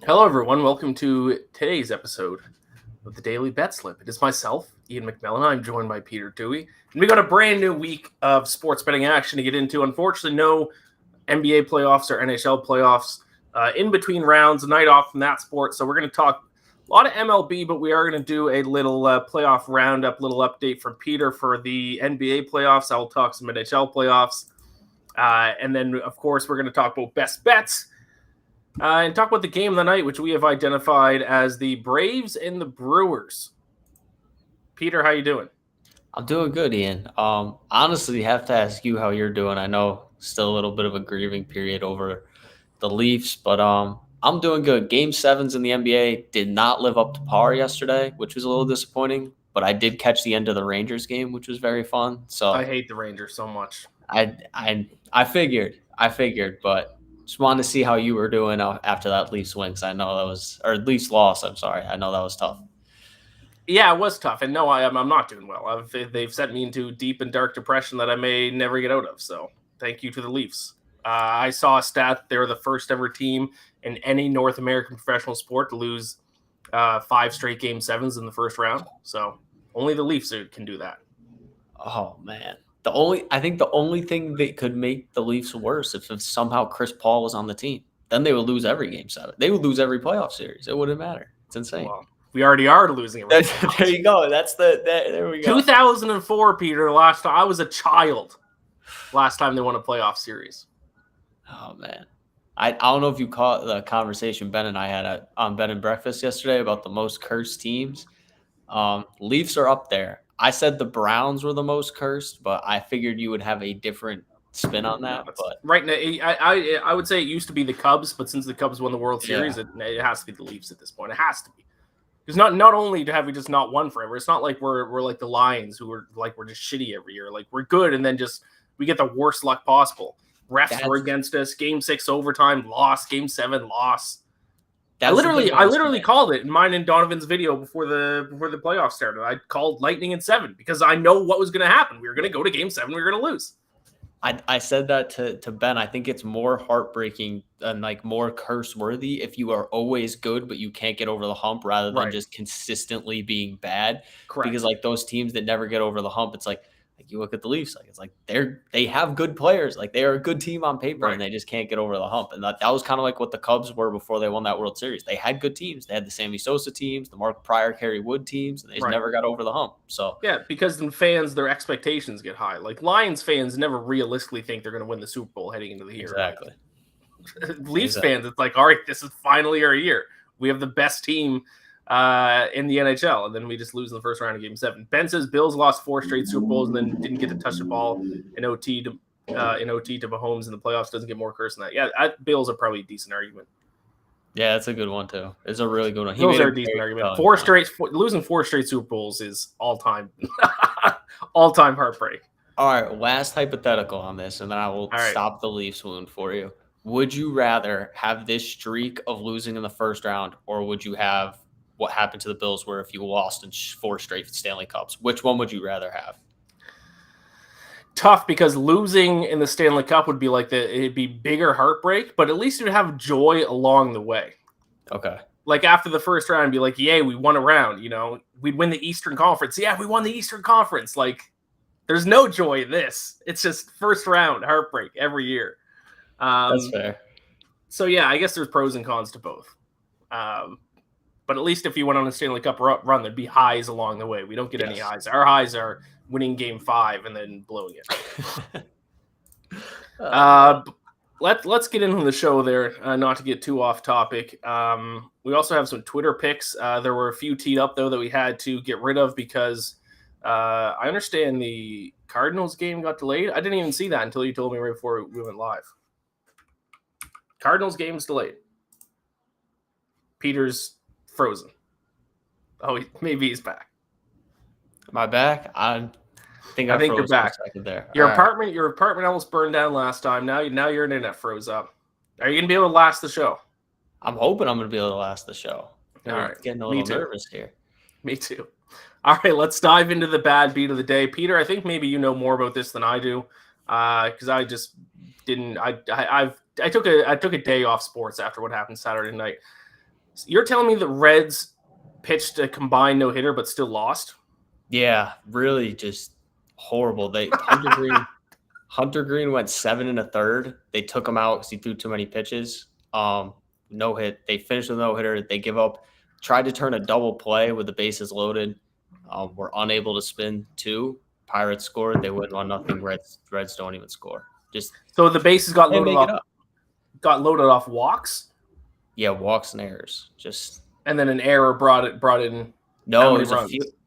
Hello, everyone. Welcome to today's episode of the Daily Betslip. It is myself, Iain MacMillan. I'm joined by Peter Dewey. And we got a brand new week of sports betting action to get into. Unfortunately, no NBA playoffs or NHL playoffs in between rounds, a night off from that sport. So we're going to talk a lot of MLB, but we are going to do a little playoff roundup, little update from Peter for the NBA playoffs. I will talk some NHL playoffs. And then, of course, we're going to talk about best bets. And talk about the game of the night, which we have identified as the Braves and the Brewers. Peter, how you doing? I'm doing good, Ian. Honestly, have to ask you how you're doing. I know still a little bit of a grieving period over the Leafs, but I'm doing good. Game sevens in the NBA did not live up to par yesterday, which was a little disappointing. But I did catch the end of the Rangers game, which was very fun. So I hate the Rangers so much. I figured, but just wanted to see how you were doing after that Leafs win. 'Cause I know that was, or Leafs loss. I'm sorry. I know that was tough. Yeah, it was tough. And no, I'm not doing well. They've sent me into deep and dark depression that I may never get out of. So thank you to the Leafs. I saw a stat. They're the first ever team in any North American professional sport to lose 5 straight game sevens in the first round. So only the Leafs can do that. Oh, man. I think the only thing that could make the Leafs worse if somehow Chris Paul was on the team. Then they would lose every game 7. They would lose every playoff series. It wouldn't matter. It's insane. Well, we already are losing it. There you go. There we go. 2004, Peter. Last time I was a child. Last time they won a playoff series. Oh man, I don't know if you caught the conversation Ben and I had on Bed and Breakfast yesterday about the most cursed teams. Leafs are up there. I said the Browns were the most cursed, but I figured you would have a different spin on that. But right now, I would say it used to be the Cubs, but since the Cubs won the World Series, it has to be the Leafs at this point. It has to be, because not only have we just not won forever, it's not like we're like the Lions who are like we're just shitty every year. Like we're good, and then just we get the worst luck possible. Refs were against us. Game 6 overtime loss. Game 7 loss. I literally called it in mine and Donovan's video before the playoffs started. I called Lightning in 7 because I know what was going to happen. We were going to go to Game 7. We were going to lose. I said that to Ben. I think it's more heartbreaking and like more curse worthy if you are always good but you can't get over the hump rather than just consistently being bad. Correct. Because like those teams that never get over the hump, it's like you look at the Leafs, like it's like they have good players, like they are a good team on paper, and they just can't get over the hump. And that was kind of like what the Cubs were before they won that World Series. They had good teams. They had the Sammy Sosa teams, the Mark Pryor, Kerry Wood teams, and they just never got over the hump. So yeah, because the fans, their expectations get high. Like Lions fans never realistically think they're going to win the Super Bowl heading into the year. Exactly. Leafs fans, it's like, all right, this is finally our year. We have the best team in the NHL, and then we just lose in the first round of Game 7. Ben says Bills lost 4 straight Super Bowls and then didn't get to touch the ball in OT to Mahomes in the playoffs. Doesn't get more curse than that. Yeah, Bills are probably a decent argument. Yeah, that's a good one too. It's a really good one. Bills are a decent argument. Losing 4 straight Super Bowls is all time heartbreak. All right, last hypothetical on this, and then I will stop the Leafs wound for you. Would you rather have this streak of losing in the first round, or would you have what happened to the Bills where if you lost in 4 straight Stanley Cups? Which one would you rather have? Tough, because losing in the Stanley Cup would be like it'd be bigger heartbreak, but at least you'd have joy along the way. Okay. Like after the first round, be like, yay, we won a round, we'd win the Eastern Conference. Yeah, we won the Eastern Conference. Like there's no joy in this. It's just first round heartbreak every year. That's fair. So yeah, I guess there's pros and cons to both. But at least if you went on a Stanley Cup run, there'd be highs along the way. We don't get any highs. Our highs are winning Game 5 and then blowing it. Let's get into the show there, not to get too off topic. We also have some Twitter picks. There were a few teed up, though, that we had to get rid of because I understand the Cardinals game got delayed. I didn't even see that until you told me right before we went live. Cardinals game's delayed. Peter's frozen. Oh, maybe he's back. Am I back? I think you're back. There. Your apartment almost burned down last time. Now your internet froze up. Are you gonna be able to last the show? I'm hoping I'm gonna be able to last the show. All right, getting a little nervous here. Me too. All right, let's dive into the bad beat of the day. Peter, I think maybe you know more about this than I do, because I just didn't. I took a day off sports after what happened Saturday night. You're telling me the Reds pitched a combined no-hitter but still lost? Yeah, really just horrible. Hunter Green went 7 1/3. They took him out because he threw too many pitches. No hit. They finished with no hitter. They give up. Tried to turn a double play with the bases loaded. Were unable to spin 2. Pirates scored. They win 1-0. Reds don't even score. Just so the bases got can't loaded make it off. up. Got loaded off walks. Yeah, walks and errors. And then an error brought in. No, it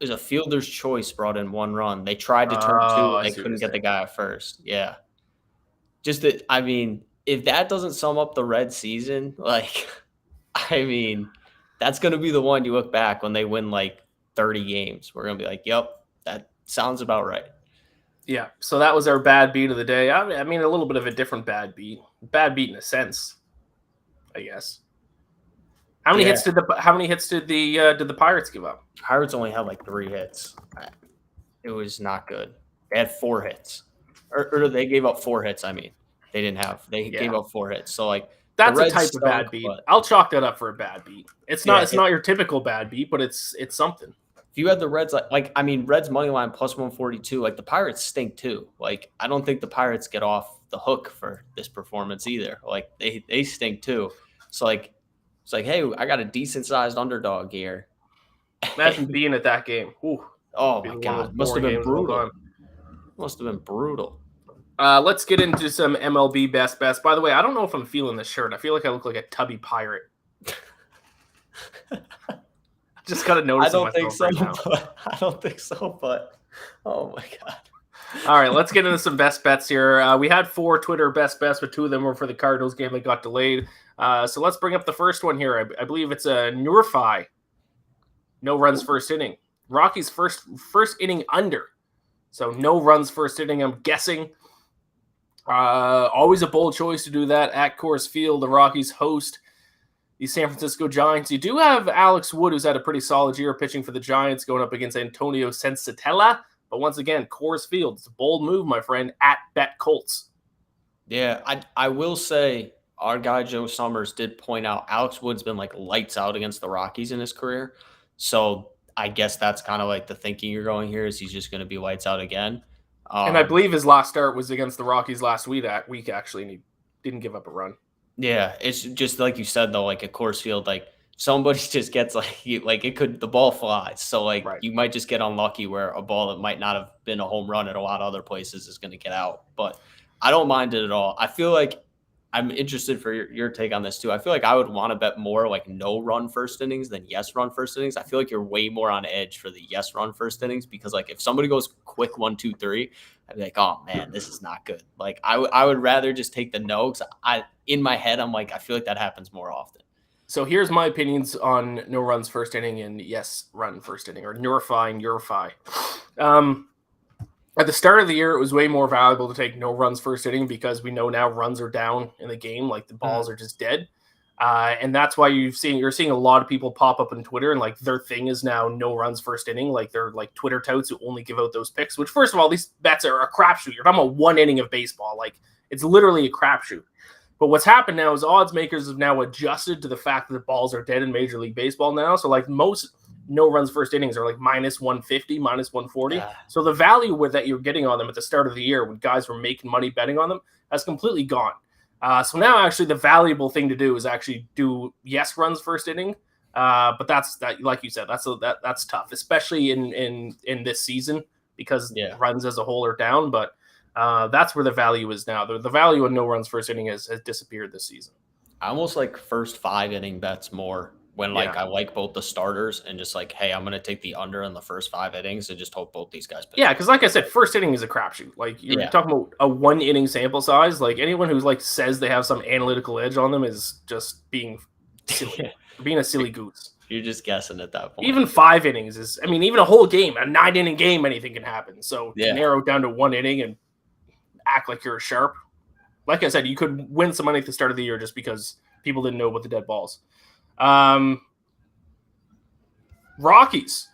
was a fielder's choice brought in 1 run. They tried to turn 2. And they couldn't get the guy at first. Yeah. Just that, I mean, if that doesn't sum up the Red season, like, I mean, that's going to be the one you look back when they win like 30 games. We're going to be like, yep, that sounds about right. Yeah. So that was our bad beat of the day. I mean, a little bit of a different bad beat. Bad beat in a sense, I guess. How many hits did the Pirates give up? Pirates only had like 3 hits. It was not good. They had 4 hits, or they gave up 4 hits. I mean, they didn't have. They gave up 4 hits. So like that's a type of bad beat. I'll chalk that up for a bad beat. It's not your typical bad beat, but it's something. If you had the Reds, I mean, Reds money line plus 142. Like the Pirates stink too. Like I don't think the Pirates get off the hook for this performance either. Like they stink too. So like. It's like, hey, I got a decent-sized underdog here. Imagine being at that game. Ooh. Oh, my God. Must have been brutal. Must have been brutal. Let's get into some MLB best bets. By the way, I don't know if I'm feeling this shirt. I feel like I look like a tubby pirate. Just got to notice. I don't think so, but oh, my God. All right, let's get into some best bets here. We had 4 Twitter best bets, but 2 of them were for the Cardinals game that got delayed. So let's bring up the first one here. I believe it's a Nurfi. No runs first inning. Rockies first inning under. So no runs first inning, I'm guessing. Always a bold choice to do that at Coors Field. The Rockies host the San Francisco Giants. You do have Alex Wood, who's had a pretty solid year pitching for the Giants, going up against Antonio Sensatella. But once again, Coors Field. It's a bold move, my friend, at Bet Colts. Yeah, I will say our guy Joe Summers did point out Alex Wood's been like lights out against the Rockies in his career. So I guess that's kind of like the thinking you're going here is he's just going to be lights out again. And I believe his last start was against the Rockies last week actually, and he didn't give up a run. Yeah, it's just like you said, though, like at Coors Field, like somebody just gets the ball flies. So like You might just get unlucky where a ball that might not have been a home run at a lot of other places is going to get out. But I don't mind it at all. I feel like I'm interested for your take on this too. I feel like I would want to bet more like no run first innings than yes run first innings. I feel like you're way more on edge for the yes run first innings because like if somebody goes quick 1, 2, 3, I'd be like, oh man, this is not good. Like I would rather just take the no because in my head I'm like I feel like that happens more often. So here's my opinions on no runs first inning and yes run first inning or Nurfi and Nurfi. At the start of the year, it was way more valuable to take no runs first inning because we know now runs are down in the game, like the balls are just dead. And that's why you're seeing a lot of people pop up on Twitter and like their thing is now no runs first inning. Like they're like Twitter touts who only give out those picks, which first of all, these bets are a crapshoot. You're talking about 1 inning of baseball. Like it's literally a crapshoot. But what's happened now is odds makers have now adjusted to the fact that the balls are dead in Major League Baseball now. So like most no runs first innings are like minus 150, minus 140. Yeah. So the value with that you're getting on them at the start of the year when guys were making money betting on them has completely gone. So now actually the valuable thing to do is actually do yes runs first inning. But that's like you said, that's tough, especially in this season because runs as a whole are down. But that's where the value is now. The value of no runs first inning has disappeared this season. I almost like first 5 inning bets more when I like both the starters and just like, hey, I'm going to take the under in the first 5 innings and just hope both these guys pitch. Yeah, because like I said, first inning is a crapshoot. Like you're talking about a 1 inning sample size. Like anyone who's like says they have some analytical edge on them is just being silly, being a silly goose. You're just guessing at that point. Even 5 innings is, even a whole game, a 9-inning game, anything can happen. So to narrow it down to 1 inning and act like you're a sharp. Like I said, you could win some money at the start of the year just because people didn't know about the dead balls. Rockies.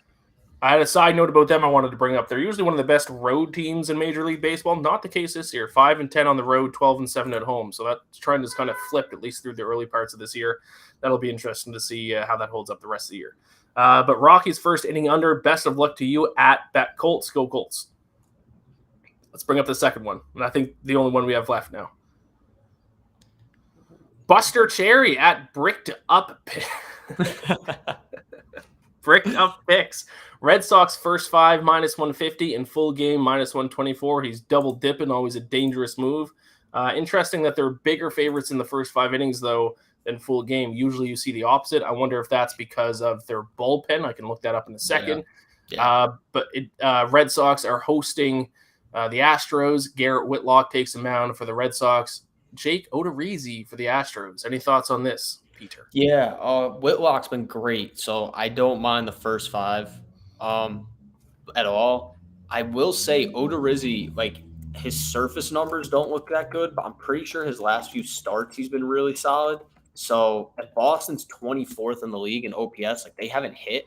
I had a side note about them I wanted to bring up. They're usually one of the best road teams in Major League Baseball. Not the case this year. 5-10 on the road, 12-7 at home. So that trend has kind of flipped, at least through the early parts of this year. That'll be interesting to see how that holds up the rest of the year. But Rocky's first inning under. Best of luck to you at Bet Colts. Go Colts. Let's bring up the second one. And I think the only one we have left now. Buster Cherry at Bricked Up Bricked Up Picks. Red Sox first 5 -150 and full game -124. He's double dipping, always a dangerous move. Interesting that they're bigger favorites in the first 5 innings, though, than full game. Usually you see the opposite. I wonder if that's because of their bullpen. I can look that up in a second. Yeah. But Red Sox are hosting the Astros. Garrett Whitlock takes the mound for the Red Sox. Jake Odorizzi for the Astros. Any thoughts on this, Peter? Yeah, Whitlock's been great, so I don't mind the first 5 at all. I will say Odorizzi, like, his surface numbers don't look that good, but I'm pretty sure his last few starts he's been really solid. So if Boston's 24th in the league in OPS, like, they haven't hit.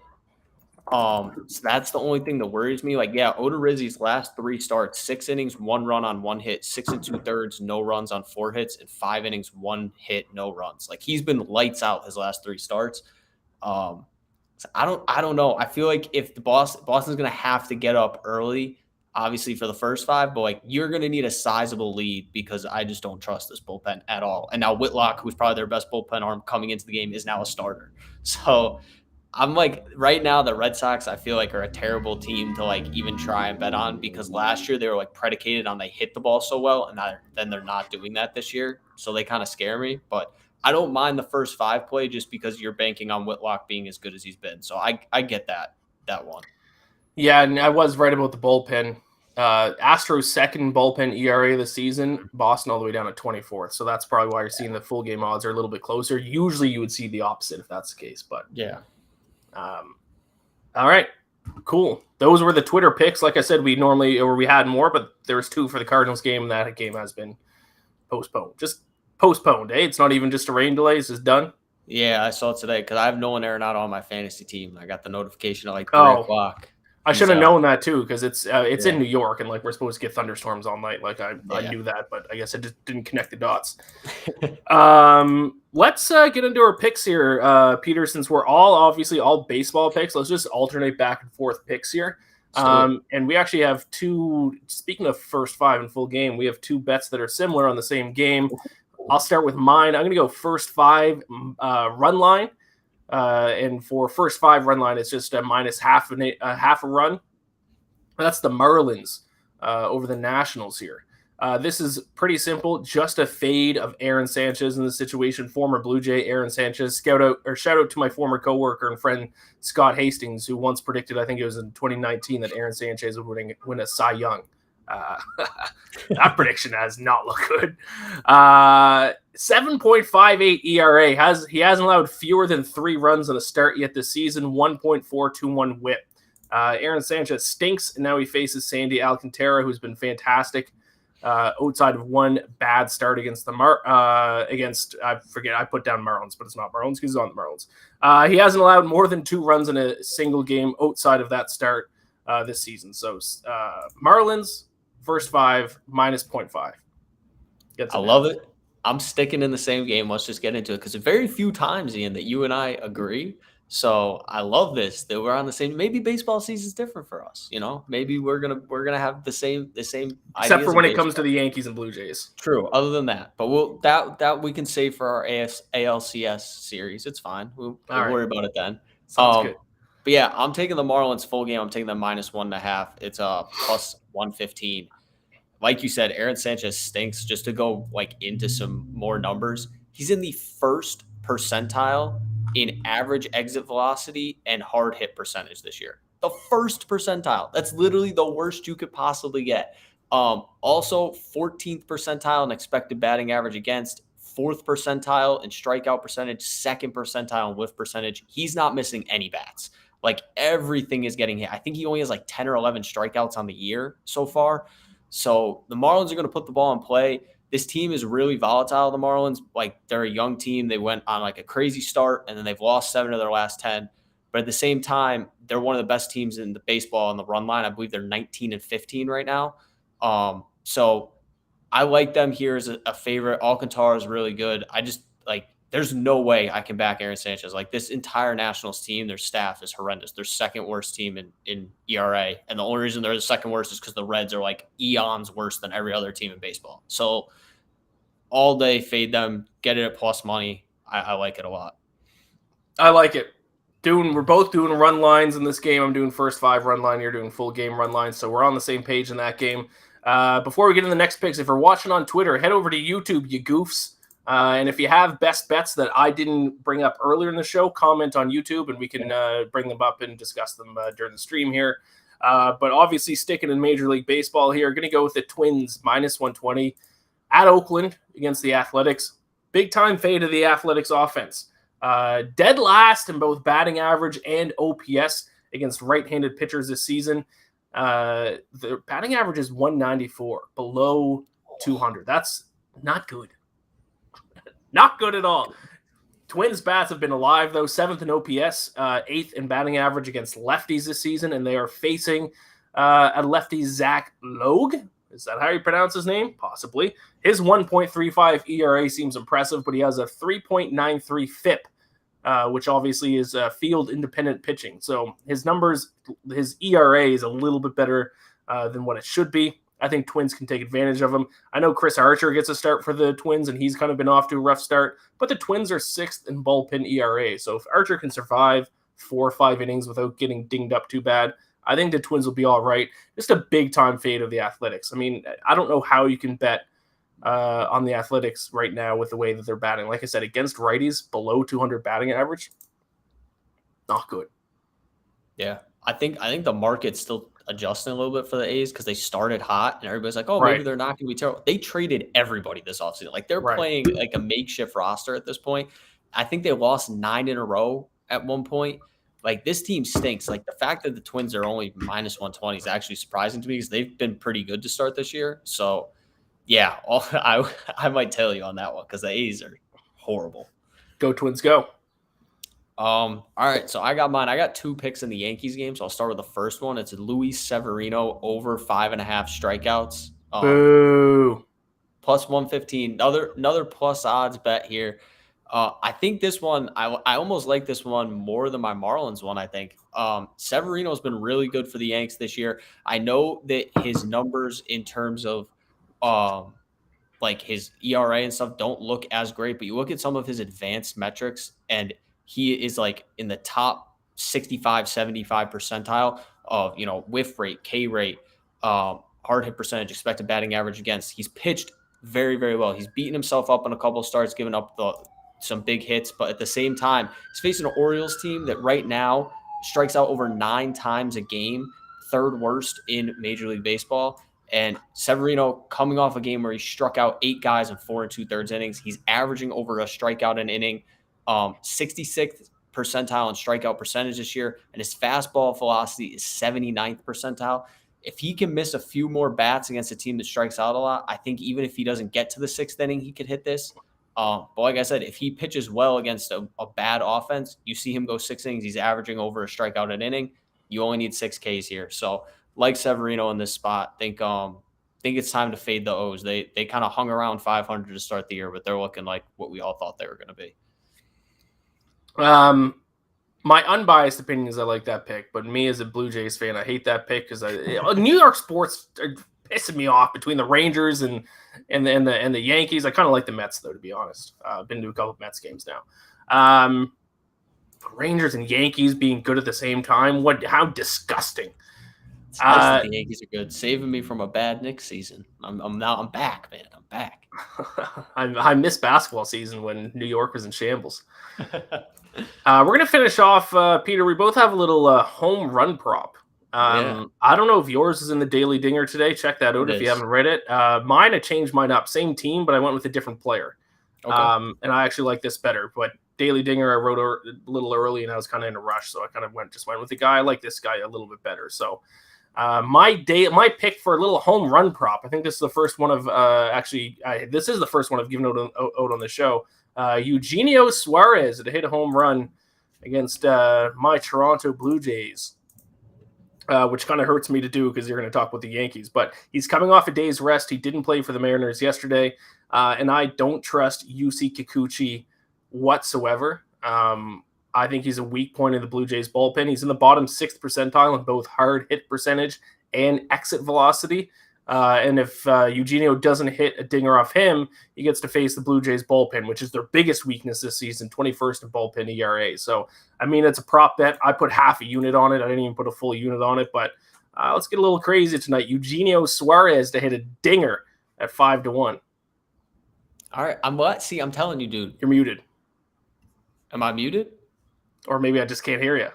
So that's the only thing that worries me. Like, yeah, Odorizzi's last 3 starts, 6 innings, 1 run on 1 hit, 6 2/3, no runs on 4 hits, and 5 innings, 1 hit, no runs. Like, he's been lights out his last 3 starts. So I don't know. I feel like if the Boston's going to have to get up early, obviously for the first 5, but like, you're going to need a sizable lead because I just don't trust this bullpen at all. And now Whitlock, who's probably their best bullpen arm coming into the game, is now a starter. So I'm like, right now, the Red Sox, I feel like, are a terrible team to like even try and bet on, because last year they were like predicated on they hit the ball so well, and then they're not doing that this year. So they kind of scare me. But I don't mind the first 5 play just because you're banking on Whitlock being as good as he's been. So I get that one. Yeah, and I was right about the bullpen. Astros' second bullpen ERA of the season, Boston all the way down at 24th. So that's probably why you're seeing the full game odds are a little bit closer. Usually you would see the opposite if that's the case. But yeah. All right, cool. Those were the Twitter picks. Like I said, we had more, but there was 2 for the Cardinals game, and that game has been postponed. Just postponed, eh? It's not even just a rain delay. It's just done. Yeah, I saw it today because I have Nolan Arenado on my fantasy team. I got the notification at like 3 o'clock. I should have known that too, because it's in New York, and like we're supposed to get thunderstorms all night. Like I knew that, but I guess I just didn't connect the dots. Let's get into our picks here, Peter. Since we're all baseball picks, let's just alternate back and forth picks here. And we actually have 2. Speaking of first 5 in full game, we have 2 bets that are similar on the same game. I'll start with mine. I'm going to go first 5 run line. And for first 5 run line, it's just a minus half a run. That's the Marlins over the Nationals here. This is pretty simple. Just a fade of Aaron Sanchez in the situation. Former Blue Jay Aaron Sanchez. Shout out to my former coworker and friend Scott Hastings, who once predicted, I think it was in 2019, that Aaron Sanchez would win a Cy Young. That prediction has not looked good. 7.58 ERA. He hasn't allowed fewer than 3 runs on a start yet this season. 1.421 WHIP. Aaron Sanchez stinks, and now he faces Sandy Alcantara, who's been fantastic. Outside of one bad start against the I put down Marlins, but it's not Marlins because he's on the Marlins. He hasn't allowed more than 2 runs in a single game outside of that start this season. So Marlins first 5 minus 0.5. I love it. I'm sticking in the same game. Let's just get into it because very few times, Ian, that you and I agree. So I love this that we're on the same. Maybe baseball season is different for us. You know, maybe we're gonna have the same. Except for when it comes to the Yankees and Blue Jays. True. Other than that, but that we can save for our ALCS series. It's fine. We'll worry about it then. Sounds good. But yeah, I'm taking the Marlins full game. I'm taking the minus 1.5. It's plus 115. Like you said, Aaron Sanchez stinks. Just to go like into some more numbers, he's in the first percentile in average exit velocity and hard hit percentage this year. The first percentile. That's literally the worst you could possibly get. Also 14th percentile in expected batting average against, 4th percentile in strikeout percentage, 2nd percentile in whiff percentage. He's not missing any bats. Like everything is getting hit. I think he only has like 10 or 11 strikeouts on the year so far. So the Marlins are going to put the ball in play. This team is really volatile, the Marlins. Like, they're a young team. They went on like a crazy start, and then they've lost 7 of their last 10. But at the same time, they're one of the best teams in the baseball on the run line. I believe they're 19-15 right now. So I like them here as a favorite. Alcantara is really good. I just there's no way I can back Aaron Sanchez. Like this entire Nationals team, their staff is horrendous. They're second worst team in ERA. And the only reason they're the second worst is because the Reds are like eons worse than every other team in baseball. So all day fade them, get it at plus money. I like it a lot. I like it. We're both doing run lines in this game. I'm doing first 5 run line. You're doing full game run lines. So we're on the same page in that game. Before we get into the next picks, if you're watching on Twitter, head over to YouTube, you goofs. And if you have best bets that I didn't bring up earlier in the show, comment on YouTube and we can bring them up and discuss them during the stream here. But obviously sticking in Major League Baseball here, going to go with the Twins -120 at Oakland against the Athletics. Big time fade of the Athletics offense. Dead last in both batting average and OPS against right-handed pitchers this season. The batting average is 194, below 200. That's not good. Not good at all. Twins bats have been alive, though. 7th in OPS, 8th in batting average against lefties this season, and they are facing a lefty, Zach Logue. Is that how you pronounce his name? Possibly. His 1.35 ERA seems impressive, but he has a 3.93 FIP, which obviously is field-independent pitching. So his numbers, his ERA is a little bit better than what it should be. I think Twins can take advantage of him. I know Chris Archer gets a start for the Twins, and he's kind of been off to a rough start, but the Twins are 6th in bullpen ERA. So if Archer can survive 4 or 5 innings without getting dinged up too bad, I think the Twins will be all right. Just a big-time fade of the Athletics. I mean, I don't know how you can bet on the Athletics right now with the way that they're batting. Like I said, against righties, below 200 batting average, not good. Yeah, I think the market's still adjusting a little bit for the A's because they started hot and everybody's like, oh, maybe they're not going to be terrible. They traded everybody this offseason. Like they're playing like a makeshift roster at this point. I think they lost 9 in a row at one point. Like this team stinks. Like the fact that the Twins are only -120 is actually surprising to me because they've been pretty good to start this year. So yeah, I might tell you on that one because the A's are horrible. Go Twins, go. All right, so I got mine. I got 2 picks in the Yankees game, so I'll start with the first one. It's Luis Severino over 5.5 strikeouts. Boo. Plus 115. Another plus odds bet here. I think this one, I almost like this one more than my Marlins one, I think. Severino has been really good for the Yanks this year. I know that his numbers in terms of like his ERA and stuff don't look as great, but you look at some of his advanced metrics and he is like in the top 65, 75 percentile of, whiff rate, K rate, hard hit percentage, expected batting average against. He's pitched very, very well. He's beaten himself up on a couple of starts, giving up some big hits, but at the same time, he's facing an Orioles team that right now strikes out over 9 times a game, 3rd worst in Major League Baseball. And Severino coming off a game where he struck out 8 guys in 4 2/3 innings. He's averaging over a strikeout an inning, 66th percentile in strikeout percentage this year, and his fastball velocity is 79th percentile. If he can miss a few more bats against a team that strikes out a lot, I think even if he doesn't get to the 6th inning, he could hit this. But like I said, if he pitches well against a bad offense, you see him go 6 innings, he's averaging over a strikeout an inning. You only need 6 Ks here. So like Severino in this spot, think it's time to fade the O's. They kind of hung around 500 to start the year, but they're looking like what we all thought they were going to be. My unbiased opinion is I like that pick, but me as a Blue Jays fan, I hate that pick because New York sports are pissing me off between the Rangers and the Yankees. I kind of like the Mets though, to be honest. I've been to a couple of Mets games now. Rangers and Yankees being good at the same time. How disgusting. It's nice that the Yankees are good, saving me from a bad Knicks season. I'm back, man. I'm back. I missed basketball season when New York was in shambles. We're going to finish off, Peter. We both have a little home run prop. I don't know if yours is in the Daily Dinger today. Check that out if you haven't read it. Mine, I changed mine up. Same team, but I went with a different player. Okay. And I actually like this better. But Daily Dinger, I wrote a little early, and I was kind of in a rush, so I kind of went with the guy. I like this guy a little bit better. So my pick for a little home run prop. I think this is the first one of this is the first one I've given out on the show. Eugenio Suarez to hit a home run against my Toronto Blue Jays, which kind of hurts me to do because you're going to talk about the Yankees. But he's coming off a day's rest. He didn't play for the Mariners yesterday, and I don't trust Yusei Kikuchi whatsoever. I think he's a weak point in the Blue Jays bullpen. He's in the bottom 6th percentile in both hard hit percentage and exit velocity. And if Eugenio doesn't hit a dinger off him, he gets to face the Blue Jays bullpen, which is their biggest weakness this season, 21st in bullpen ERA. So, I mean, it's a prop bet. I put half a unit on it. I didn't even put a full unit on it, but let's get a little crazy tonight. Eugenio Suarez to hit a dinger at 5-1. All right. I'm telling you, dude. You're muted. Am I muted? Or maybe I just can't hear you.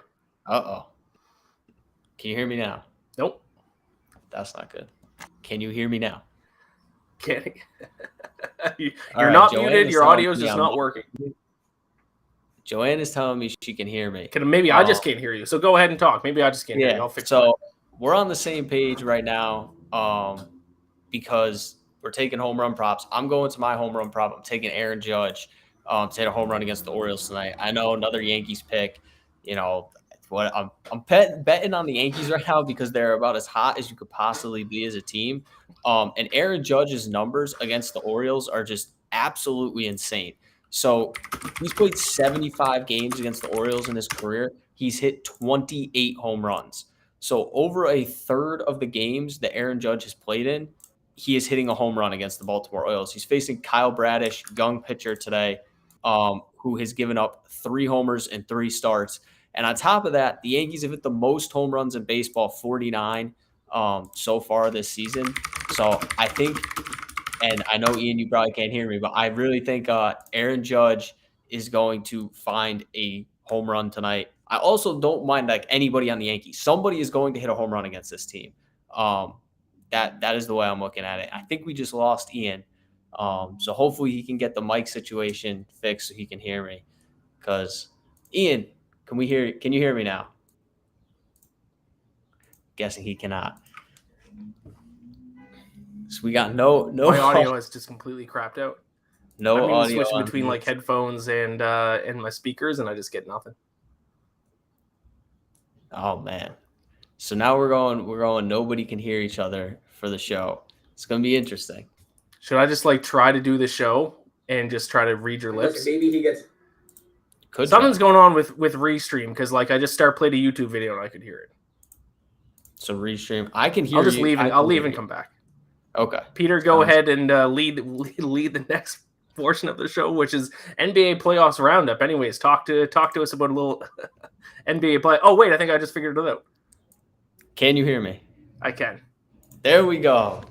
Uh-oh. Can you hear me now? Nope. That's not good. Can you hear me now? Can't. You're right, not Joanne muted. is Your telling audio is me just I'm not working. Joanne is telling me she can hear me. Maybe I just can't hear you. So go ahead and talk. Maybe I just can't hear you. I'll fix it. We're on the same page right now because we're taking home run props. I'm going to my home run prop. I'm taking Aaron Judge to hit a home run against the Orioles tonight. I know another Yankees pick. You know what? I'm betting on the Yankees right now because they're about as hot as you could possibly be as a team. And Aaron Judge's numbers against the Orioles are just absolutely insane. So he's played 75 games against the Orioles in his career. He's hit 28 home runs. So over a third of the games that Aaron Judge has played in, he is hitting a home run against the Baltimore Orioles. He's facing Kyle Bradish, young pitcher today, who has given up 3 homers in 3 starts. And on top of that, the Yankees have hit the most home runs in baseball, 49 so far this season. So I think, and I know, Iain, you probably can't hear me, but I really think Aaron Judge is going to find a home run tonight. I also don't mind like anybody on the Yankees. Somebody is going to hit a home run against this team. That is the way I'm looking at it. I think we just lost Iain. So hopefully he can get the mic situation fixed so he can hear me. Because Iain, can you hear me now? Guessing he cannot. So we got no my audio is just completely crapped out. No I'm audio switching between like headphones and my speakers, and I just get nothing. Oh man. So now we're going nobody can hear each other for the show. It's gonna be interesting. Should I just like try to do the show and just try to read your lips? Maybe he gets. Something's going on with Restream because like I just played a YouTube video and I could hear it. So Restream, I can hear. I'll just leave. I'll leave and come back. Okay. Peter, go ahead and lead the next portion of the show, which is NBA Playoffs Roundup. Anyways, talk to us about a little NBA play. Oh wait, I think I just figured it out. Can you hear me? I can. There we go.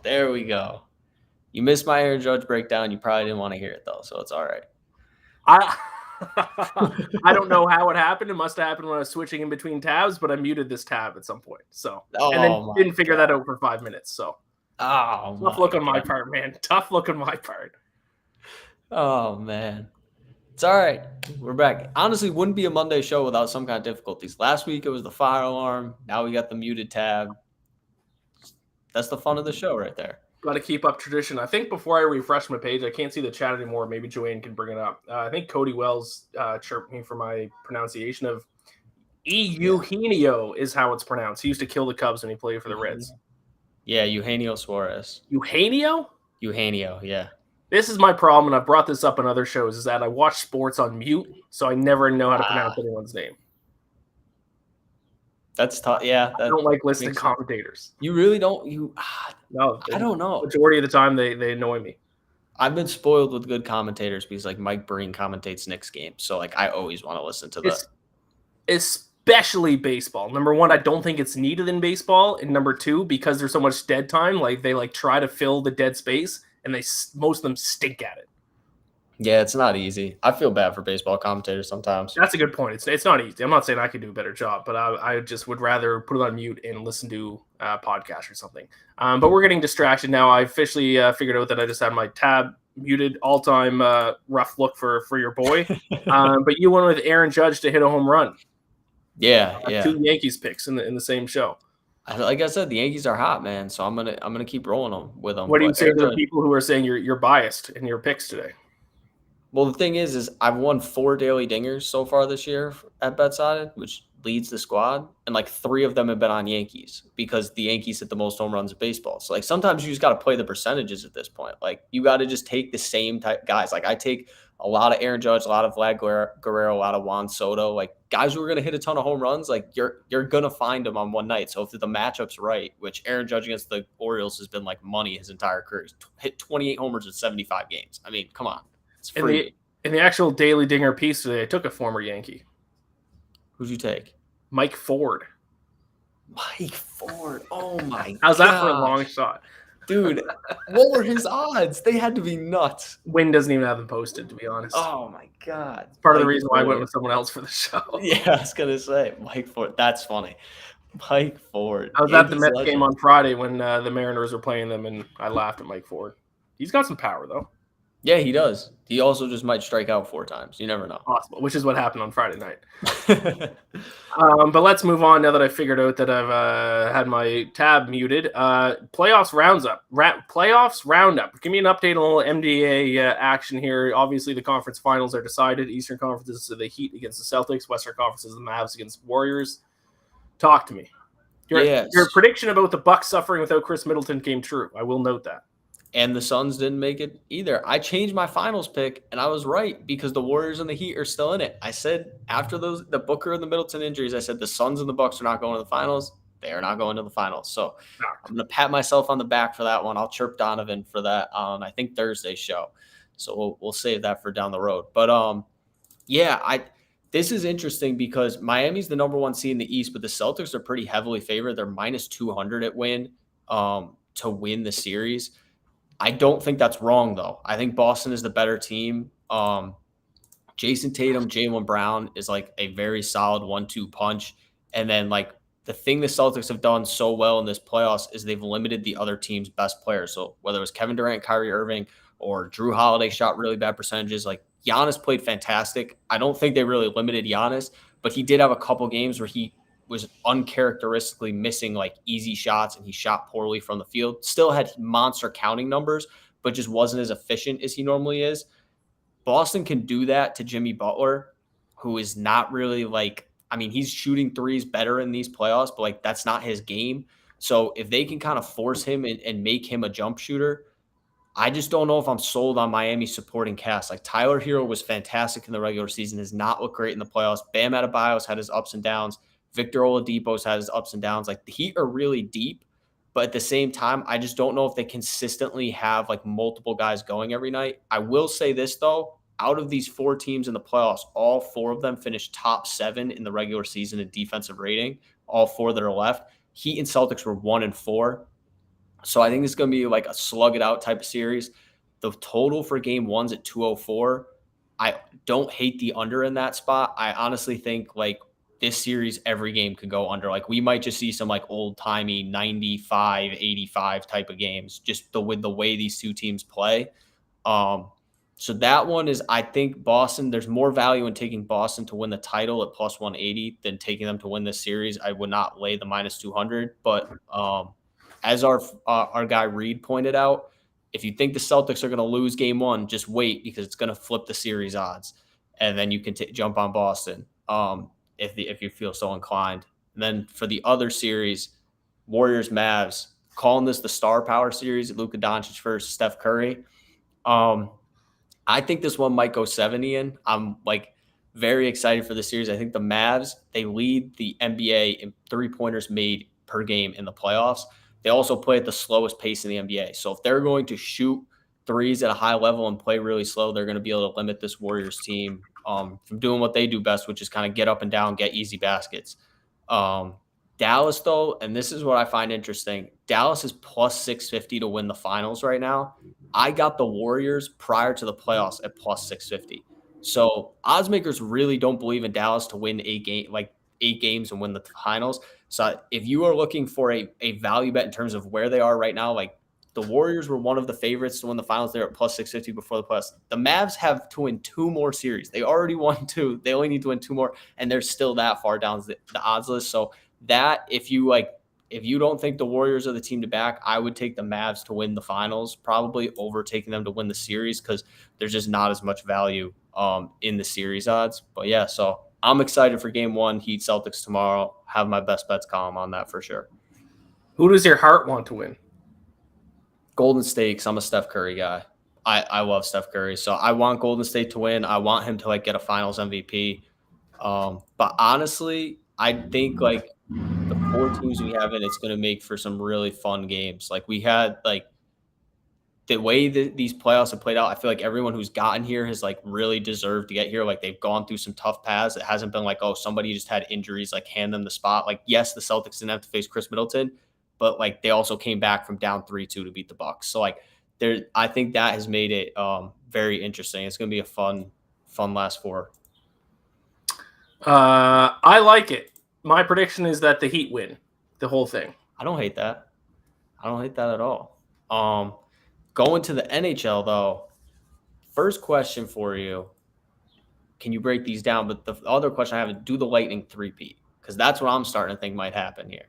You missed my Aaron Judge breakdown. You probably didn't want to hear it though, so it's all right. I don't know how it happened. It must have happened when I was switching in between tabs, but I muted this tab at some point. So and then didn't figure that out for 5 minutes. So tough look on my part, man. Tough look on my part. Oh man. It's all right. We're back. Honestly, wouldn't be a Monday show without some kind of difficulties. Last week it was the fire alarm. Now we got the muted tab. That's the fun of the show right there. Got to keep up tradition. I think before I refresh my page, I can't see the chat anymore. Maybe Joanne can bring it up. I think Cody Wells chirped me for my pronunciation of Eugenio is how it's pronounced. He used to kill the Cubs when he played for the Reds. Yeah, Eugenio Suarez. Eugenio, yeah. This is my problem, and I've brought this up on other shows, is that I watch sports on mute, so I never know how to pronounce anyone's name. That's tough. Yeah. I don't like listening to commentators. You really don't? No. I don't know. Majority of the time, they annoy me. I've been spoiled with good commentators because, like, Mike Breen commentates Knicks games. So, like, I always want to listen to that. Especially baseball. Number one, I don't think it's needed in baseball. And number two, because there's so much dead time, like, they, like, try to fill the dead space, and most of them stink at it. Yeah, it's not easy. I feel bad for baseball commentators sometimes. That's a good point. It's not easy. I'm not saying I could do a better job, but I just would rather put it on mute and listen to a podcast or something. But we're getting distracted now. I officially figured out that I just had my tab muted. All-time rough look for your boy. But you went with Aaron Judge to hit a home run. Yeah. 2 Yankees picks in the same show. Like I said, the Yankees are hot, man. So I'm gonna keep rolling with them. What do you say to the people who are saying you're biased in your picks today? Well, the thing is I've won 4 daily dingers so far this year at BetSided, which leads the squad, and like 3 of them have been on Yankees because the Yankees hit the most home runs in baseball. So like sometimes you just got to play the percentages at this point. Like you got to just take the same type guys. Like I take a lot of Aaron Judge, a lot of Vlad Guerrero, a lot of Juan Soto, like guys who are going to hit a ton of home runs. Like you're going to find them on one night. So if the matchup's right, which Aaron Judge against the Orioles has been like money his entire career, he's hit 28 homers in 75 games. I mean, come on. It's free. In the actual Daily Dinger piece today, I took a former Yankee. Who'd you take? Mike Ford. Mike Ford. Oh my god. How's that for a long shot? Dude, what were his odds? They had to be nuts. Wynn doesn't even have them posted, to be honest. Oh my god. It's part of the reason why I went with someone else for the show. Yeah, I was gonna say Mike Ford. That's funny. Mike Ford. I was at the Mets game on Friday when the Mariners were playing them, and I laughed at Mike Ford. He's got some power, though. Yeah, he does. He also just might strike out 4 times. You never know. Possible, which is what happened on Friday night. But let's move on now that I figured out that I've had my tab muted. Playoffs roundup. Give me an update on a little NBA action here. Obviously, the conference finals are decided. Eastern Conference is the Heat against the Celtics. Western Conference is the Mavs against the Warriors. Talk to me. Your prediction about the Bucks suffering without Chris Middleton came true. I will note that. And the Suns didn't make it either. I changed my finals pick, and I was right because the Warriors and the Heat are still in it. I said after the Booker and the Middleton injuries, I said the Suns and the Bucks are not going to the finals. They are not going to the finals. So I'm going to pat myself on the back for that one. I'll chirp Donovan for that on, I think, Thursday's show. So we'll save that for down the road. But, this is interesting because Miami's the number 1 seed in the East, but the Celtics are pretty heavily favored. They're minus 200 at win to win the series. I don't think that's wrong, though. I think Boston is the better team. Jason Tatum, Jaylen Brown is like a very solid 1-2 punch. And then like the thing the Celtics have done so well in this playoffs is they've limited the other team's best players. So whether it was Kevin Durant, Kyrie Irving, or Drew Holiday shot really bad percentages, like Giannis played fantastic. I don't think they really limited Giannis, but he did have a couple games where he was uncharacteristically missing like easy shots and he shot poorly from the field. Still had monster counting numbers, but just wasn't as efficient as he normally is. Boston can do that to Jimmy Butler, who is not really like, I mean, he's shooting threes better in these playoffs, but like that's not his game. So if they can kind of force him and make him a jump shooter, I just don't know if I'm sold on Miami's supporting cast. Like Tyler Hero was fantastic in the regular season, has not looked great in the playoffs. Bam Adebayo's had his ups and downs. Victor Oladipo's had his ups and downs. Like the Heat are really deep, but at the same time, I just don't know if they consistently have like multiple guys going every night. I will say this though, out of these 4 teams in the playoffs, all 4 of them finished top 7 in the regular season in defensive rating. All 4 that are left. Heat and Celtics were 1 and 4. So I think it's going to be like a slug it out type of series. The total for game 1's at 204. I don't hate the under in that spot. I honestly think like this series, every game could go under. Like we might just see some like old timey 95, 85 type of games, just with the way these 2 teams play. So that one is, I think Boston, there's more value in taking Boston to win the title at plus 180 than taking them to win this series. I would not lay the minus 200, but as our guy Reed pointed out, if you think the Celtics are going to lose game 1, just wait because it's going to flip the series odds. And then you can jump on Boston. If you feel so inclined. And then for the other series, Warriors, Mavs, calling this the star power series, Luka Doncic versus Steph Curry. I think this one might go 70 in. I'm like very excited for the series. I think the Mavs, they lead the NBA in 3-pointers made per game in the playoffs. They also play at the slowest pace in the NBA. So if they're going to shoot threes at a high level and play really slow, they're going to be able to limit this Warriors team from doing what they do best, which is kind of get up and down, get easy baskets. Dallas, though, and this is what I find interesting, Dallas is plus 650 to win the finals right now. I got the Warriors prior to the playoffs at plus 650. So odds makers really don't believe in Dallas to win 8 games and win the finals. So if you are looking for a value bet in terms of where they are right now, like the Warriors were one of the favorites to win the finals. They're at plus 650 before the playoffs. The Mavs have to win 2 more series. They already won 2. They only need to win 2 more, and they're still that far down the odds list. So that if you if you don't think the Warriors are the team to back, I would take the Mavs to win the finals, probably over taking them to win the series because there's just not as much value in the series odds. But yeah, so I'm excited for game 1, Heat Celtics tomorrow. Have my best bets column on that for sure. Who does your heart want to win? Golden State, 'cause I'm a Steph Curry guy. I love Steph Curry. So I want Golden State to win. I want him to like get a finals MVP. But honestly, I think like the 4 teams we have in, it's going to make for some really fun games. Like we had like the way that these playoffs have played out, I feel like everyone who's gotten here has like really deserved to get here. Like they've gone through some tough paths. It hasn't been like, oh, somebody just had injuries, like hand them the spot. Like, yes, the Celtics didn't have to face Chris Middleton, but like they also came back from down 3-2 to beat the Bucks. So like I think that has made it very interesting. It's going to be a fun last 4. I like it. My prediction is that the Heat win the whole thing. I don't hate that. I don't hate that at all. Going to the NHL, though, first question for you, can you break these down? But the other question I have is, do the Lightning 3-peat? Because that's what I'm starting to think might happen here.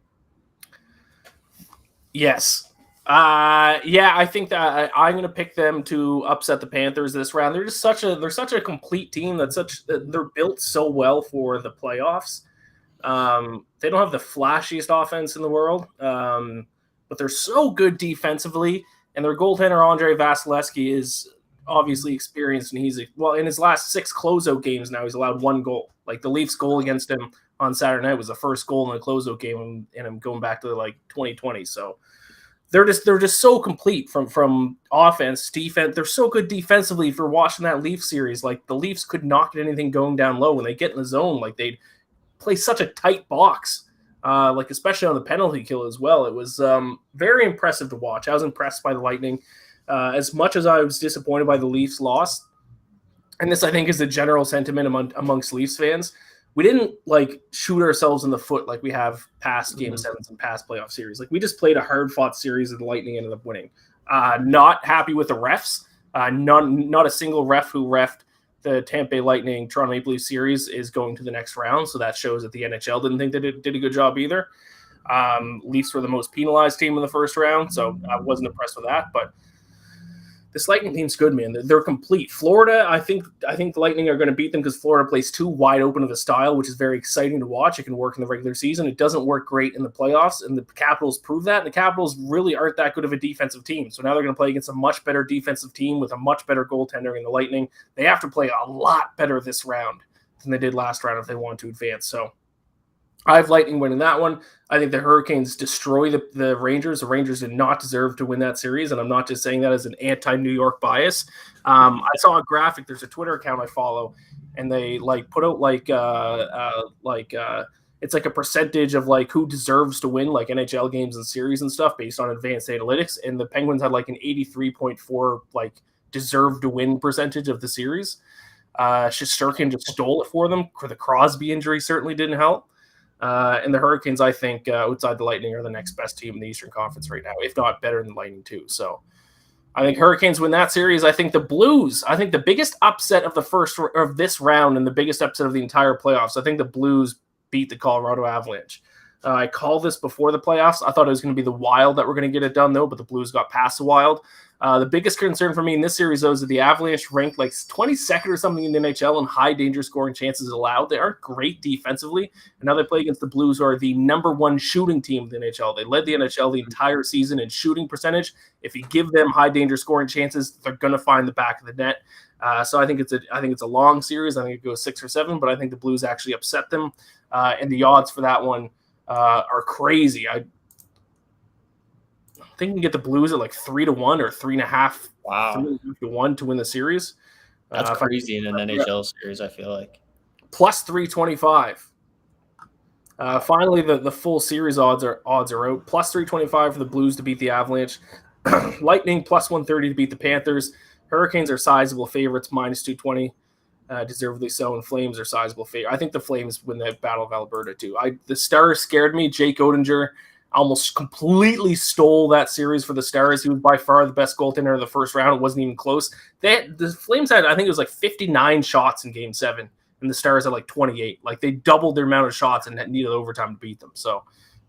Yes. Yeah, I think that I'm going to pick them to upset the Panthers this round. They're just such a complete team. They're built so well for the playoffs. They don't have the flashiest offense in the world, but they're so good defensively. And their goaltender Andrei Vasilevsky is obviously experienced, and he's in his last 6 closeout games now, he's allowed 1 goal. Like the Leafs' goal against him on Saturday night was the first goal in a closeout game, and I'm going back to like 2020. So they're just so complete from offense, defense. They're so good defensively. If you're watching that Leafs series, like the Leafs could not get anything going down low when they get in the zone. Like they'd play such a tight box. Like especially on the penalty kill as well. It was very impressive to watch. I was impressed by the Lightning. As much as I was disappointed by the Leafs loss, and this I think is the general sentiment amongst Leafs fans, we didn't like shoot ourselves in the foot like we have past Game 7s and past playoff series. Like we just played a hard-fought series and the Lightning ended up winning. Not happy with the refs. Not a single ref who refed the Tampa Bay Lightning Toronto Maple Leafs series is going to the next round. So that shows that the NHL didn't think they did a good job either. Leafs were the most penalized team in the first round, so I wasn't impressed with that. But this Lightning team's good, man. They're complete. Florida, I think the Lightning are going to beat them because Florida plays too wide open of a style, which is very exciting to watch. It can work in the regular season. It doesn't work great in the playoffs, and the Capitals prove that. And the Capitals really aren't that good of a defensive team. So now they're going to play against a much better defensive team with a much better goaltender in the Lightning. They have to play a lot better this round than they did last round if they want to advance. So I have Lightning winning that one. I think the Hurricanes destroy the Rangers. The Rangers did not deserve to win that series, and I'm not just saying that as an anti-New York bias. I saw a graphic. There's a Twitter account I follow, and they like put out it's like a percentage of like who deserves to win like NHL games and series and stuff based on advanced analytics. And the Penguins had like an 83.4 like deserved to win percentage of the series. Shesterkin just stole it for them. The Crosby injury certainly didn't help. And the Hurricanes, I think, outside the Lightning, are the next best team in the Eastern Conference right now, if not better than the Lightning too. So I think Hurricanes win that series. I think the Blues, I think the biggest upset of this round and the biggest upset of the entire playoffs, I think the Blues beat the Colorado Avalanche. I called this before the playoffs. I thought it was going to be the Wild that were going to get it done, though, but the Blues got past the Wild. The biggest concern for me in this series, though, is that the Avalanche ranked like 22nd or something in the NHL in high danger scoring chances allowed. They aren't great defensively, and now they play against the Blues, who are the number 1 shooting team in the NHL. They led the NHL the entire season in shooting percentage. If you give them high danger scoring chances, they're going to find the back of the net. So I think it's a long series. I think it goes 6 or 7, but I think the Blues actually upset them, and the odds for that one are crazy. I think you can get the Blues at like 3-1 or 3.5. Wow, 3-1 to win the series. That's crazy in an NHL series. I feel like plus 325. Finally, the full series odds are out. Plus 325 for the Blues to beat the Avalanche. Lightning plus 130 to beat the Panthers. Hurricanes are sizable favorites, minus 220. Deservedly so, and Flames are sizable favorite. I think the Flames win the Battle of Alberta too. The Stars scared me. Jake Oettinger almost completely stole that series for the Stars. He was by far the best goaltender in the first round. It wasn't even close. The Flames had, I think it was like 59 shots in Game 7, and the Stars had like 28. Like they doubled their amount of shots and needed overtime to beat them. So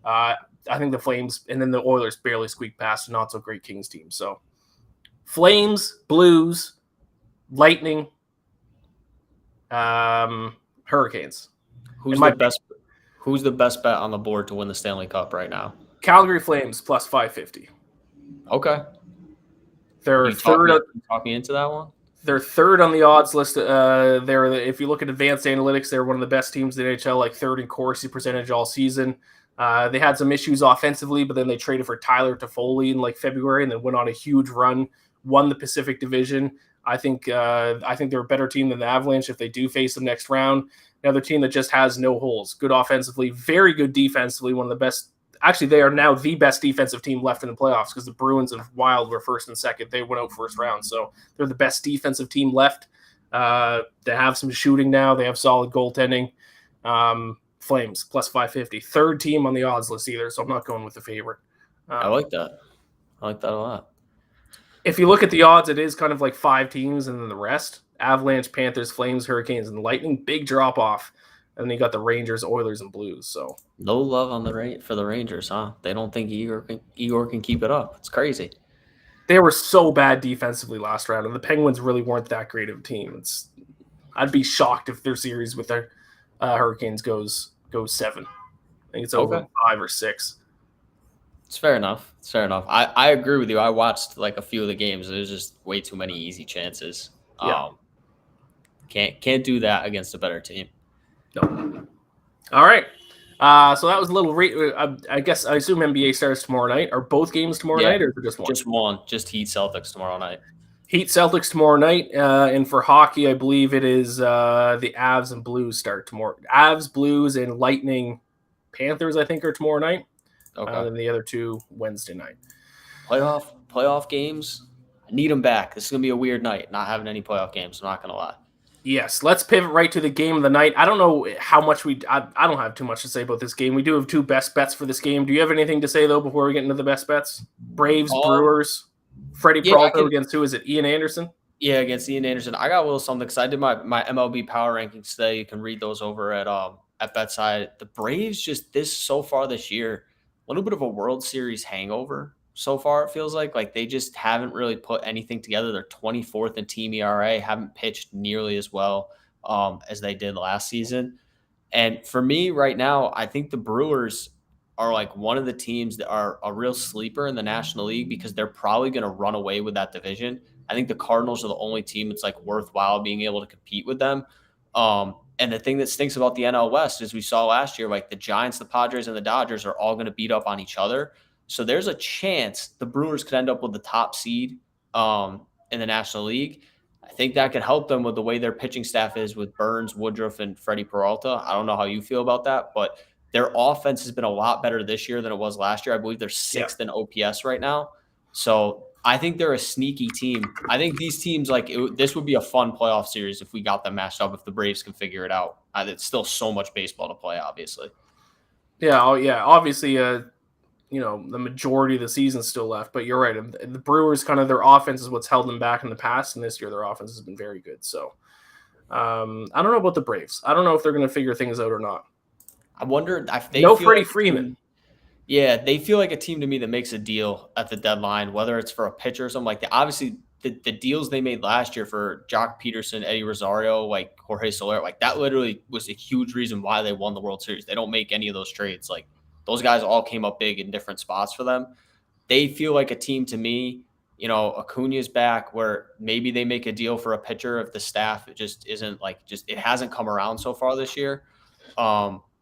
I think the Flames and then the Oilers barely squeaked past a not so great Kings team. So Flames, Blues, Lightning, Hurricanes. Who's the best bet on the board to win the Stanley Cup right now? Calgary Flames plus 550. Okay. They're third. Talk me into that one. They're third on the odds list. If you look at advanced analytics, they're one of the best teams in the NHL, like third in Corsi percentage all season. They had some issues offensively, but then they traded for Tyler Toffoli in like February and then went on a huge run, won the Pacific Division. I think they're a better team than the Avalanche if they do face them next round. Another team that just has no holes. Good offensively, very good defensively, one of the best. Actually, they are now the best defensive team left in the playoffs because the Bruins and Wild were first and second. They went out first round, so they're the best defensive team left. They have some shooting now. They have solid goaltending. Flames plus 550. Third team on the odds list either, so I'm not going with the favorite. I like that. I like that a lot. If you look at the odds, it is kind of like 5 teams and then the rest. Avalanche, Panthers, Flames, Hurricanes, and Lightning. Big drop off. And then you got the Rangers, Oilers, and Blues. So no love on for the Rangers, huh? They don't think Igor can keep it up. It's crazy. They were so bad defensively last round, and the Penguins really weren't that great of a team. I'd be shocked if their series with their Hurricanes goes 7. I think it's over 5 or 6. It's fair enough. I agree with you. I watched like a few of the games. There's just way too many easy chances. Yeah. Can't do that against a better team. No. All right. So that was a little. I assume NBA starts tomorrow night. Are both games tomorrow night, or just one? Just one. Just Heat Celtics tomorrow night. Heat Celtics tomorrow night, and for hockey, I believe it is the Avs and Blues start tomorrow. Avs, Blues, and Lightning, Panthers. I think are tomorrow night. Okay. And the other 2 Wednesday night. Playoff games. I need them back. This is gonna be a weird night. Not having any playoff games. I'm not gonna lie. Yes, let's pivot right to the game of the night. I don't know how much I don't have too much to say about this game. We do have 2 best bets for this game. Do you have anything to say, though, before we get into the best bets? Braves, Brewers, Freddie Peralta against who is it, Ian Anderson? Yeah, against Ian Anderson. I got a little something because I did my MLB power rankings today. You can read those over at BetSided. The Braves just so far this year, a little bit of a World Series hangover. So far, it feels like they just haven't really put anything together. They're 24th in team ERA, haven't pitched nearly as well as they did last season. And for me right now, I think the Brewers are like one of the teams that are a real sleeper in the National League because they're probably going to run away with that division. I think the Cardinals are the only team that's like worthwhile being able to compete with them. And the thing that stinks about the NL West is we saw last year, like the Giants, the Padres, and the Dodgers are all going to beat up on each other. So there's a chance the Brewers could end up with the top seed in the National League. I think that could help them with the way their pitching staff is with Burns, Woodruff, and Freddie Peralta. I don't know how you feel about that, but their offense has been a lot better this year than it was last year. I believe they're 6th in OPS right now. So I think they're a sneaky team. I think these teams, this would be a fun playoff series if we got them matched up, if the Braves can figure it out. It's still so much baseball to play, obviously. Yeah, obviously, the majority of the season's still left, but you're right. The Brewers, kind of their offense is what's held them back in the past, and this year their offense has been very good. So I don't know about the Braves. I don't know if they're going to figure things out or not. I wonder if they Freddie Freeman. Yeah, they feel like a team to me that makes a deal at the deadline, whether it's for a pitcher or something like that. Obviously, the deals they made last year for Jock Peterson, Eddie Rosario, like Jorge Soler, like that literally was a huge reason why they won the World Series. They don't make any of those trades. Like those guys all came up big in different spots for them. They feel like a team to me. Acuna's back, where maybe they make a deal for a pitcher if the staff just isn't it hasn't come around so far this year.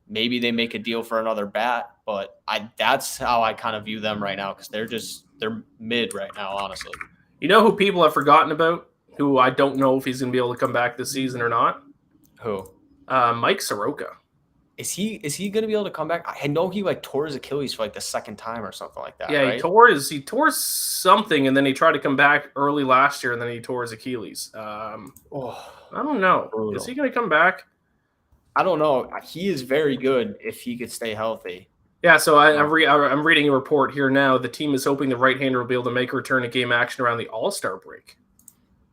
Maybe they make a deal for another bat, but that's how I kind of view them right now because they're mid right now, honestly. You know who people have forgotten about, who I don't know if he's going to be able to come back this season or not? Who? Mike Soroka. Is he going to be able to come back? I know he tore his Achilles for the second time or something like that. Yeah, right? he tore something, and then he tried to come back early last year, and then he tore his Achilles. I don't know. Brutal. Is he going to come back? I don't know. He is very good if he could stay healthy. Yeah, so I'm reading a report here now. The team is hoping the right-hander will be able to make a return to game action around the All-Star break.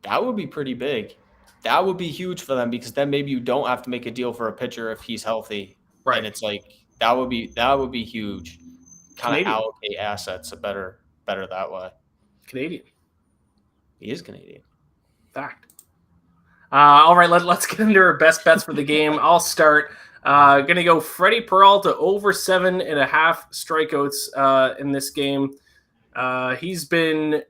That would be pretty big. That would be huge for them because then maybe you don't have to make a deal for a pitcher if he's healthy. Right. And it's That would be huge. Kind of Canadian. allocate assets better that way. Canadian. He is Canadian. Fact. All right, let's get into our best bets for the game. I'll start. Gonna go Freddie Peralta over 7.5 strikeouts in this game. He's been,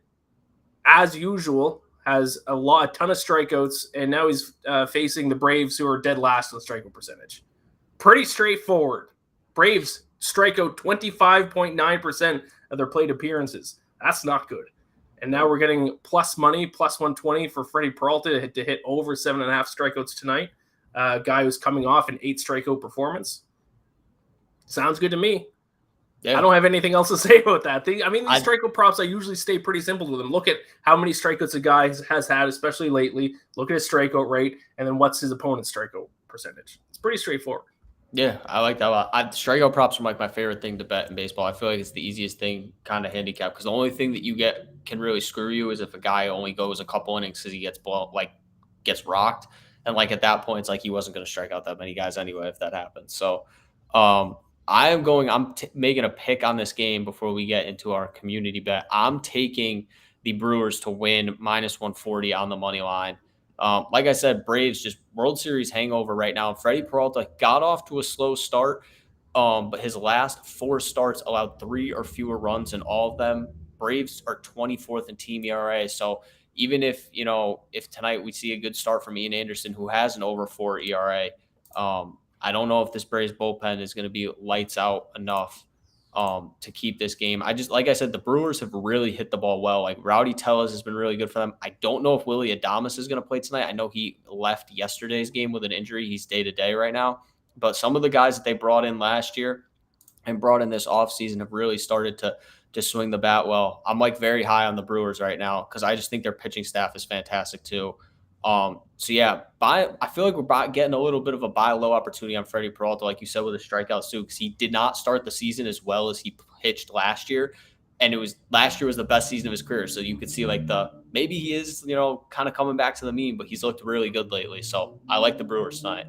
as usual, has a ton of strikeouts, and now he's facing the Braves, who are dead last in the strikeout percentage. Pretty straightforward. Braves strike out 25.9% of their plate appearances. That's not good. And now we're getting plus money, plus 120 for Freddie Peralta to hit over 7.5 strikeouts tonight. Guy who's coming off an 8 strikeout performance. Sounds good to me. Yeah. I don't have anything else to say about that. These strikeout props, I usually stay pretty simple with them. Look at how many strikeouts a guy has had, especially lately. Look at his strikeout rate, and then what's his opponent's strikeout percentage. It's pretty straightforward. Yeah, I like that a lot. Strikeout props are like my favorite thing to bet in baseball. I feel like it's the easiest thing kind of handicap because the only thing that you get can really screw you is if a guy only goes a couple innings because he gets rocked. And at that point, it's like he wasn't going to strike out that many guys anyway if that happens. So I'm making a pick on this game before we get into our community bet. I'm taking the Brewers to win minus 140 on the money line. Like I said, Braves just World Series hangover right now. Freddie Peralta got off to a slow start, but his last 4 starts allowed 3 or fewer runs in all of them. Braves are 24th in team ERA. So even if tonight we see a good start from Ian Anderson, who has an over 4 ERA, I don't know if this Braves bullpen is going to be lights out enough to keep this game. Like I said, the Brewers have really hit the ball well. Like Rowdy Tellez has been really good for them. I don't know if Willie Adames is going to play tonight. I know he left yesterday's game with an injury. He's day-to-day right now. But some of the guys that they brought in last year and brought in this offseason have really started to swing the bat well. I'm very high on the Brewers right now because I just think their pitching staff is fantastic too. I feel like we're getting a little bit of a buy low opportunity on Freddie Peralta, like you said, with the strikeouts too, because he did not start the season as well as he pitched last year. And last year was the best season of his career. So you could see maybe he is, kind of coming back to the mean, but he's looked really good lately. So I like the Brewers tonight.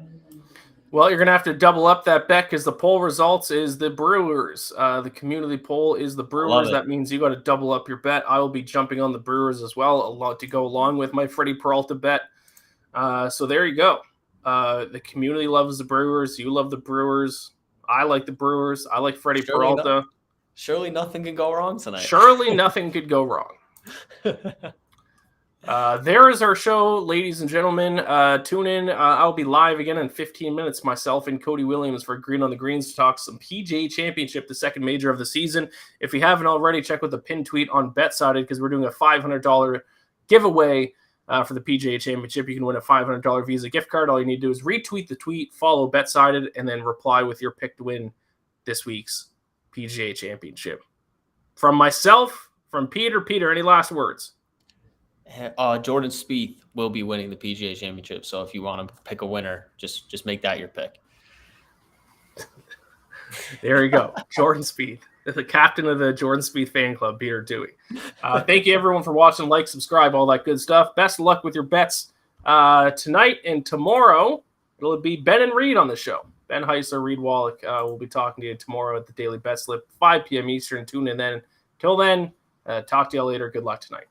Well, you're going to have to double up that bet because the poll results is the Brewers. The community poll is the Brewers. That means you got to double up your bet. I will be jumping on the Brewers as well, to go along with my Freddie Peralta bet. So there you go. The community loves the Brewers. You love the Brewers. I like the Brewers. I like Freddie Peralta. Surely nothing can go wrong tonight. Surely nothing could go wrong. There is our show, ladies and gentlemen. Tune in. I'll be live again in 15 minutes, myself and Cody Williams for Green on the Greens to talk some PGA Championship, the second major of the season. If you haven't already, check with the pin tweet on BetSided because we're doing a $500 giveaway for the PGA Championship. You can win a $500 Visa gift card. All you need to do is retweet the tweet, follow BetSided, and then reply with your pick to win this week's PGA Championship. From myself, from Peter, any last words? Jordan Spieth will be winning the PGA Championship. So if you want to pick a winner, just make that your pick. There you go. Jordan Spieth, the captain of the Jordan Spieth fan club, Peter Dewey. Thank you, everyone, for watching. Like, subscribe, all that good stuff. Best of luck with your bets tonight and tomorrow. It'll be Ben and Reed on the show. Ben Heisler, Reed Wallach will be talking to you tomorrow at the Daily Betslip, 5 p.m. Eastern. Tune in then. Till then, talk to you later. Good luck tonight.